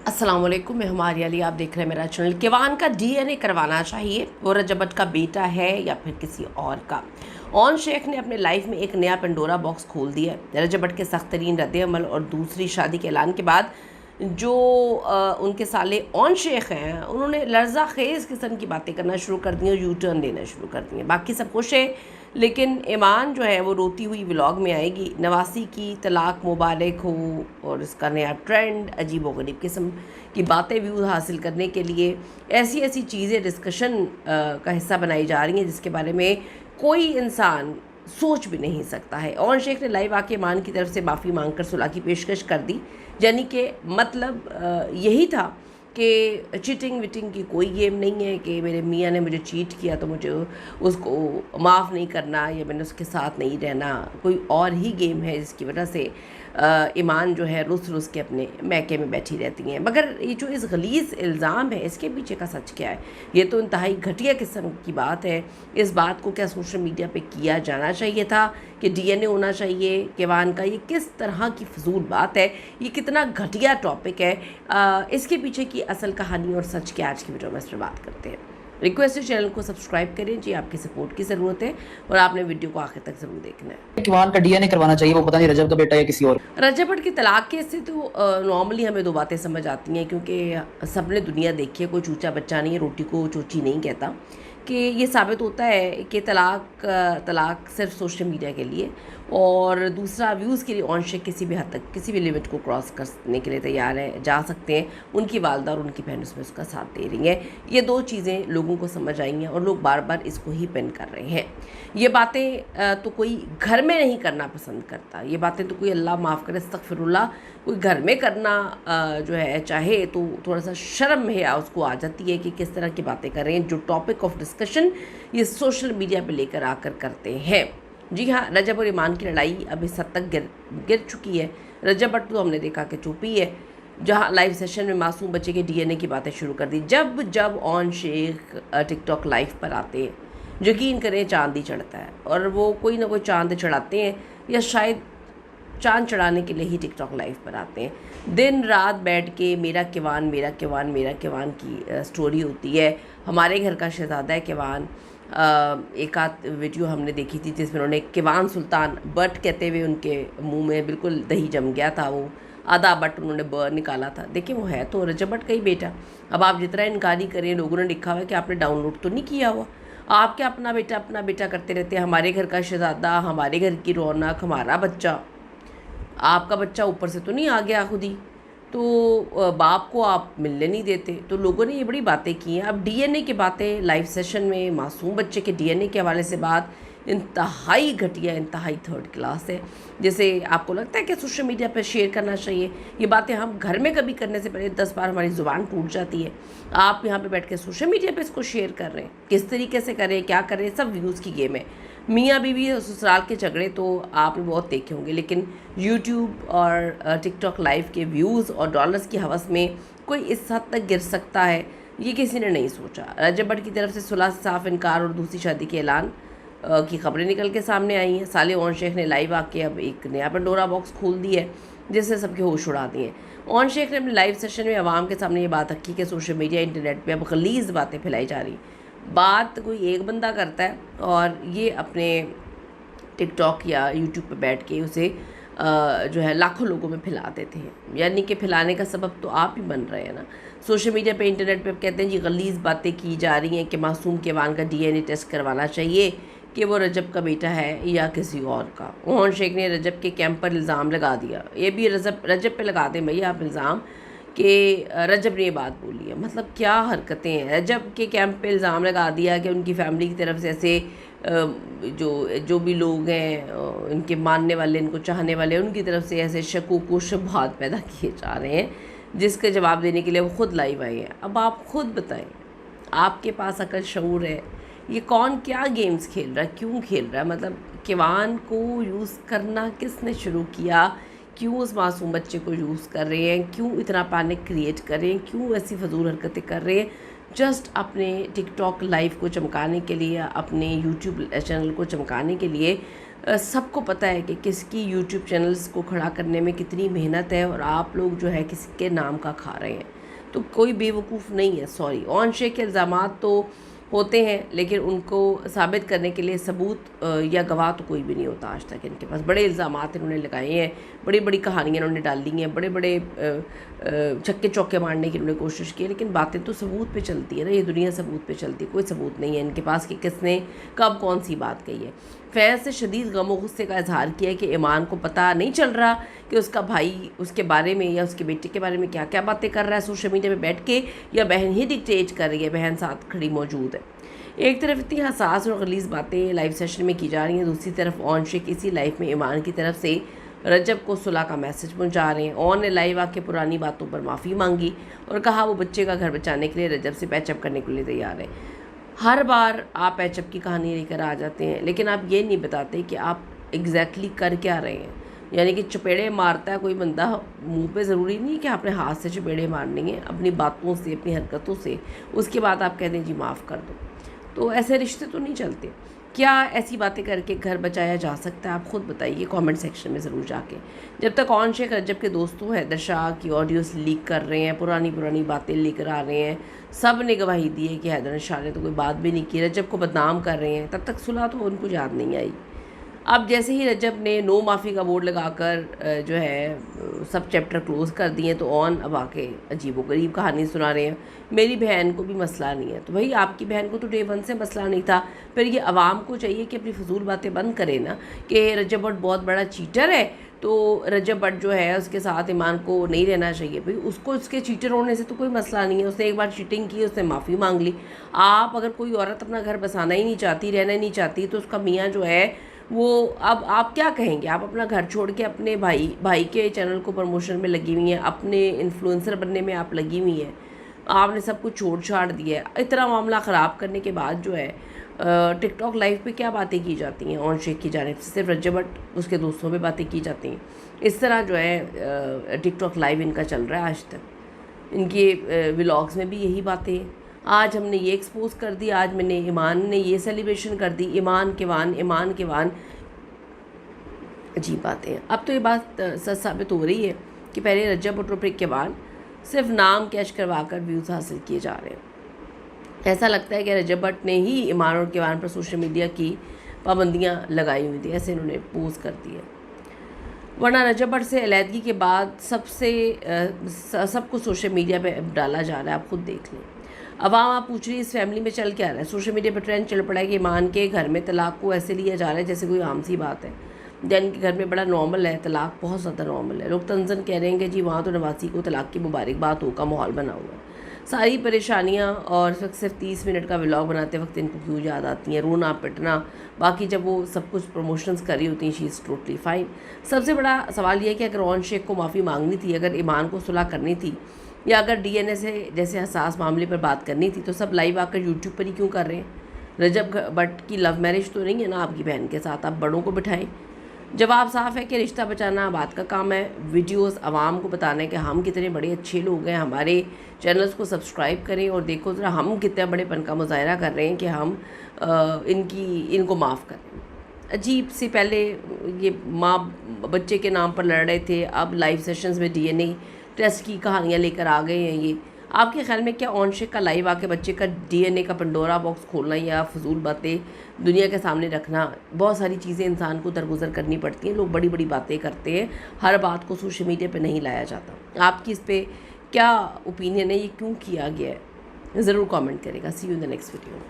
अस्सलाम वालेकुम, मैं हमारी अली। आप देख रहे हैं मेरा चैनल। किवान का डीएनए करवाना चाहिए, वो रजब भट्ट का बेटा है या फिर किसी और का। ओन शेख ने अपने लाइफ में एक नया पेंडोरा बॉक्स खोल दिया है। रजब भट्ट के सख्त तरीन रद्द-ए-अमल और दूसरी शादी के ऐलान के बाद जो उनके साले ओन शेख हैं, उन्होंने लर्जा खेज़ किस्म की बातें करना शुरू कर दी और यू टर्न लेना शुरू कर दिए। बाकी सब खुश है, लेकिन ईमान जो है वो रोती हुई व्लॉग में आएगी। नवासी की तलाक मुबारक हो और इसका नया ट्रेंड अजीब व गरीब किस्म की बातें व्यूज़ हासिल करने के लिए ऐसी ऐसी चीज़ें डिस्कशन का हिस्सा बनाई जा रही हैं जिसके बारे में कोई इंसान सोच भी नहीं सकता है। और शेख ने लाइव आके ईमान की तरफ से माफ़ी मांगकर सुलह की पेशकश कर दी, यानी कि मतलब यही था कि चीटिंग विटिंग की कोई गेम नहीं है कि मेरे मियाँ ने मुझे चीट किया तो मुझे उसको माफ़ नहीं करना या मैंने उसके साथ नहीं रहना। कोई और ही गेम है जिसकी वजह से ईमान जो है रुस के अपने मैके में बैठी रहती हैं। मगर ये जो इस गलीज़ इल्ज़ाम है, इसके पीछे का सच क्या है? ये तो इंतहाई घटिया किस्म की बात है। इस बात को क्या सोशल मीडिया पे किया जाना चाहिए था कि डीएनए होना चाहिए किवान का? ये किस तरह की फजूल बात है? ये कितना घटिया टॉपिक है? इसके पीछे की असल कहानी और सच क्या, आज की वीडियो में इस पर बात करते हैं। रिक्वेस्ट है चैनल को सब्सक्राइब करें जी, आपकी सपोर्ट की ज़रूरत है और आपने वीडियो को आखिर तक ज़रूर देखना है। किवान का डीएनए करवाना चाहिए, वो पता नहीं रजब का बेटा या किसी और। रजब भट्ट की तलाक केस से तो नॉर्मली हमें दो बातें समझ आती हैं, क्योंकि सबने दुनिया देखी है, कोई चूचा बच्चा नहीं है, रोटी को चोची नहीं कहता। कि ये साबित होता है कि तलाक सिर्फ सोशल मीडिया के लिए और दूसरा व्यूज़ के लिए ऑन शेख किसी भी हद तक किसी भी लिमिट को क्रॉस करने के लिए तैयार है, जा सकते हैं। उनकी वालदा और उनकी बहन उसमें उसका साथ दे रही हैं। ये दो चीज़ें लोगों को समझ आई हैं और लोग बार बार इसको ही पिन कर रहे हैं। ये बातें तो कोई घर में नहीं करना पसंद करता, ये बातें तो कोई अल्लाह माफ़ करे अस्तगफिरुल्लाह कोई घर में करना जो है चाहे तो थोड़ा सा शर्म है उसको आ जाती है कि किस तरह की बातें कर रहे हैं। जो टॉपिक ऑफ डिस्कशन ये सोशल मीडिया पे लेकर आकर करते हैं। जी हाँ, रजब और ईमान की लड़ाई अब इस हद तक गिर चुकी है। रजब भट्ट तो हमने देखा कि चुप ही है, जहाँ लाइव सेशन में मासूम बच्चे के डीएनए की बातें शुरू कर दी। जब ऑन शेख टिकटॉक लाइव पर आते हैं, यकीन करें चांद ही चढ़ता है और वो कोई ना कोई चांद चढ़ाते हैं या शायद चांद चढ़ाने के लिए ही टिकटॉक लाइव पर आते हैं। दिन रात बैठ के मेरा किवान मेरा किवान मेरा किवान की स्टोरी होती है। हमारे घर का शहज़ादा है किवान। एक आध वीडियो हमने देखी थी जिसमें उन्होंने किवान सुल्तान बट कहते हुए उनके मुंह में बिल्कुल दही जम गया था, वो आधा बट उन्होंने ब निकाला था। देखिए वो है तो रजब भट्ट का ही बेटा। अब आप जितना इनकारी करें, लोगों ने लिखा हुआ है कि आपने डाउनलोड तो नहीं किया हुआ, आप क्या अपना बेटा करते रहते हैं। हमारे घर का शहज़ादा, हमारे घर की रौनक, हमारा बच्चा, आपका बच्चा ऊपर से तो नहीं आ गया खुद ही, तो बाप को आप मिलने नहीं देते। तो लोगों ने ये बड़ी बातें की हैं। अब डीएनए की बातें लाइव सेशन में मासूम बच्चे के डीएनए के हवाले से बात इंतहाई घटिया, इंतहाई थर्ड क्लास है। जैसे आपको लगता है कि सोशल मीडिया पर शेयर करना चाहिए, ये बातें हम घर में कभी करने से पहले 10 बार हमारी ज़ुबान टूट जाती है। आप यहाँ पे बैठ के सोशल मीडिया पे इसको शेयर कर रहे हैं, किस तरीके से करें, क्या करें, सब व्यूज़ की गेम है। मियाँ बीवी और ससुराल के झगड़े तो आपने बहुत देखे होंगे, लेकिन यूट्यूब और टिकटॉक लाइव के व्यूज़ और डॉलर्स की हवस में कोई इस हद तक गिर सकता है, ये किसी ने नहीं सोचा। रजब भट्ट की तरफ से सुलह से साफ इनकार और दूसरी शादी के ऐलान की खबरें निकल के सामने आई हैं। साले ओन शेख ने लाइव आके अब एक नया पेंडोरा बॉक्स खोल दी है जिससे सबके होश उड़ा दिए। ओन शेख ने अपने लाइव सेशन में आवाम के सामने ये बात रखी कि सोशल मीडिया इंटरनेट पे अब गलीज़ बातें फैलाई जा रही। बात कोई एक बंदा करता है और ये अपने टिकटॉक या यूट्यूब पे बैठ के उसे जो है लाखों लोगों में फैला देते हैं। यानी कि फैलाने का सबब तो आप ही बन रहे हैं ना। सोशल मीडिया पे इंटरनेट पे कहते हैं जी गलीज़ बातें की जा रही हैं कि मासूम किवान का डीएनए टेस्ट करवाना चाहिए कि वो रजब का बेटा है या किसी और का। ओन शेख ने रजब के कैंप पर इल्ज़ाम लगा दिया। ये भी रजब पे लगा दें भैया आप इल्ज़ाम कि रजब ने ये बात बोली है। मतलब क्या हरकतें हैं। रजब के कैंप पे इल्ज़ाम लगा दिया कि उनकी फैमिली की तरफ से ऐसे जो भी लोग हैं, इनके मानने वाले, इनको चाहने वाले, उनकी तरफ से ऐसे शकूक व शुबहात पैदा किए जा रहे हैं, जिसके जवाब देने के लिए वो खुद लाइव आए हैं। अब आप खुद बताएं, आपके पास अकल शऊर है, ये कौन क्या गेम्स खेल रहा है, क्यों खेल रहा है? मतलब किवान को यूज़ करना किसने शुरू किया, क्यों उस मासूम बच्चे को यूज़ कर रहे हैं, क्यों इतना पैनिक क्रिएट कर रहे हैं, क्यों ऐसी फजूल हरकतें कर रहे हैं, जस्ट अपने टिकटॉक लाइव को चमकाने के लिए, अपने यूट्यूब चैनल को चमकाने के लिए। सबको पता है कि किसकी यूट्यूब चैनल्स को खड़ा करने में कितनी मेहनत है और आप लोग जो है किसके नाम का खा रहे हैं। तो कोई बेवकूफ़ नहीं है। सॉरी, ऑन शेख के इल्ज़ामात तो होते हैं, लेकिन उनको साबित करने के लिए सबूत या गवाह तो कोई भी नहीं होता आज तक इनके पास। बड़े इल्ज़ामात इन्होंने लगाए हैं, बड़ी बड़ी कहानियाँ इन्होंने डाली हैं, बड़े बड़े छक्के चौके मारने की इन्होंने कोशिश की है, लेकिन बातें तो सबूत पे चलती है ना। ये दुनिया सबूत पे चलती है, कोई सबूत नहीं है इनके पास कि किसने कब कौन सी बात कही है। फैज़ से शदीद गम और गुस्से का इजहार किया है कि ईमान को पता नहीं चल रहा कि उसका भाई उसके बारे में या उसके बेटे के बारे में क्या क्या बातें कर रहा है सोशल मीडिया पे बैठ के, या बहन ही डिक्टेट कर रही है, बहन साथ खड़ी मौजूद है। एक तरफ इतनी हसास और गलीज़ बातें लाइव सेशन में की जा रही हैं, दूसरी तरफ ऑन शेख इसी लाइफ में ईमान की तरफ से रजब को सुलह का मैसेज पहुंचा रहे हैं। ऑन ने लाइव आके पुरानी बातों पर माफ़ी मांगी और कहा वो बच्चे का घर बचाने के लिए रजब से पैचअप करने के लिए तैयार है। हर बार आप पैचअप की कहानी लेकर आ जाते हैं, लेकिन आप ये नहीं बताते कि आप एग्जैक्टली कर क्या रहे हैं। यानी कि चपेड़े मारता है कोई बंदा मुंह पे, ज़रूरी नहीं कि आपने हाथ से चपेड़े मारने हैं, अपनी बातों से अपनी हरकतों से, उसके बाद आप कहते हैं जी माफ़ कर दो। तो ऐसे रिश्ते तो नहीं चलते। क्या ऐसी बातें करके घर बचाया जा सकता है? आप ख़ुद बताइए कमेंट सेक्शन में ज़रूर जाके। जब तक ऑन शेख रजब के दोस्तों हैदर शाह की ऑडियोस लीक कर रहे हैं, पुरानी पुरानी बातें लेकर आ रहे हैं, सब ने गवाही दी है कि हैदर शाह ने तो कोई बात भी नहीं की, रजब को बदनाम कर रहे हैं, तब तक सुलह तो उनको याद नहीं आई। अब जैसे ही रजब ने नो माफ़ी का बोर्ड लगाकर जो है सब चैप्टर क्लोज़ कर दिए, तो ऑन अब आके अजीबोगरीब कहानी सुना रहे हैं। मेरी बहन को भी मसला नहीं है, तो भाई आपकी बहन को तो डे वन से मसला नहीं था। फिर ये आवाम को चाहिए कि अपनी फजूल बातें बंद करें ना, कि रजब भट्ट बहुत बड़ा चीटर है, तो रजब भट्ट जो है उसके साथ ईमान को नहीं रहना चाहिए। भाई उसको उसके चीटर होने से तो कोई मसला नहीं है, उसने एक बार चीटिंग की, उसने माफ़ी मांग ली। आप अगर कोई औरत अपना घर बसाना ही नहीं चाहती, रहना ही नहीं चाहती, तो उसका मियाँ जो है वो, अब आप क्या कहेंगे? आप अपना घर छोड़ के अपने भाई के चैनल को प्रमोशन में लगी हुई हैं, अपने इन्फ्लुएंसर बनने में आप लगी हुई हैं, आपने सब कुछ छोड़ छाड़ दिया है। इतना मामला ख़राब करने के बाद जो है टिकटॉक लाइव पे क्या बातें की जाती हैं ऑन शेख की जानिब से? सिर्फ रजब भट्ट उसके दोस्तों पे बातें की जाती हैं। इस तरह जो है टिकटॉक लाइव इनका चल रहा है आज तक। इनके व्लॉग्स में भी यही बातें हैं। आज हमने ये एक्सपोज कर दी, आज मैंने ईमान ने ये सेलिब्रेशन कर दी, ईमान के वान। अजीब बातें हैं। अब तो ये बात सच साबित हो रही है कि पहले रजब और फिर केवान सिर्फ नाम कैश करवा कर व्यूज़ हासिल किए जा रहे हैं। ऐसा लगता है कि रजब भट्ट ने ही ईमान और केवान पर सोशल मीडिया की पाबंदियां लगाई हुई थी, ऐसे इन्होंने पोस्ट कर दिया। वरना रजब भट्ट से अलहदगी के बाद सब कुछ सोशल मीडिया पे डाला जा रहा है, आप खुद देख लें। अवाम आप पूछ रही है इस फैमिली में चल क्या रहा है? सोशल मीडिया पर ट्रेंड चल पड़ा है कि ईमान के घर में तलाक को ऐसे लिया जा रहा है जैसे कोई आम सी बात है, जैन के घर में बड़ा नॉर्मल है, तलाक बहुत ज़्यादा नॉर्मल है। लोग तंजन कह रहे हैं कि जी वहाँ तो नवासी को तलाक की मुबारकबाद हो का माहौल बना हुआ है। सारी परेशानियाँ और सिर्फ 30 मिनट का व्लॉग बनाते वक्त इनको क्यों याद आती हैं? रोना पिटना, बाकी जब वो सब कुछ प्रमोशंस कर रही होती हैं, शी इज़ टोटली फाइन। सबसे बड़ा सवाल ये है कि अगर ऑन शेख को माफ़ी मांगनी थी, अगर ईमान को सुलह करनी थी, या अगर DNA से जैसे हसास मामले पर बात करनी थी, तो सब लाइव आकर यूट्यूब पर ही क्यों कर रहे हैं? रजब भट्ट की लव मैरिज तो नहीं है ना आपकी बहन के साथ, आप बड़ों को बिठाएं। जवाब साफ है कि रिश्ता बचाना बात का काम है। वीडियोस आवाम को बताना है कि हम कितने बड़े अच्छे लोग हैं, हमारे चैनल्स को सब्सक्राइब करें और देखो ज़रा हम कितने बड़ेपन का मुजाहरा कर रहे हैं कि हम इनको माफ़ करें। अजीब सी, पहले ये माँ बच्चे के नाम पर लड़ रहे थे, अब लाइव सेशंस में DNA टेस्ट की कहानियाँ लेकर आ गए हैं। ये आपके ख्याल में क्या ऑन शेख का लाइव आके बच्चे का DNA का पंडोरा बॉक्स खोलना या फजूल बातें दुनिया के सामने रखना? बहुत सारी चीज़ें इंसान को दरगुजर करनी पड़ती हैं, लोग बड़ी बड़ी बातें करते हैं, हर बात को सोशल मीडिया पे नहीं लाया जाता। आपकी इस पर क्या ओपिनियन है, ये क्यों किया गया है? ज़रूर कमेंट करेगा। See you in the next video.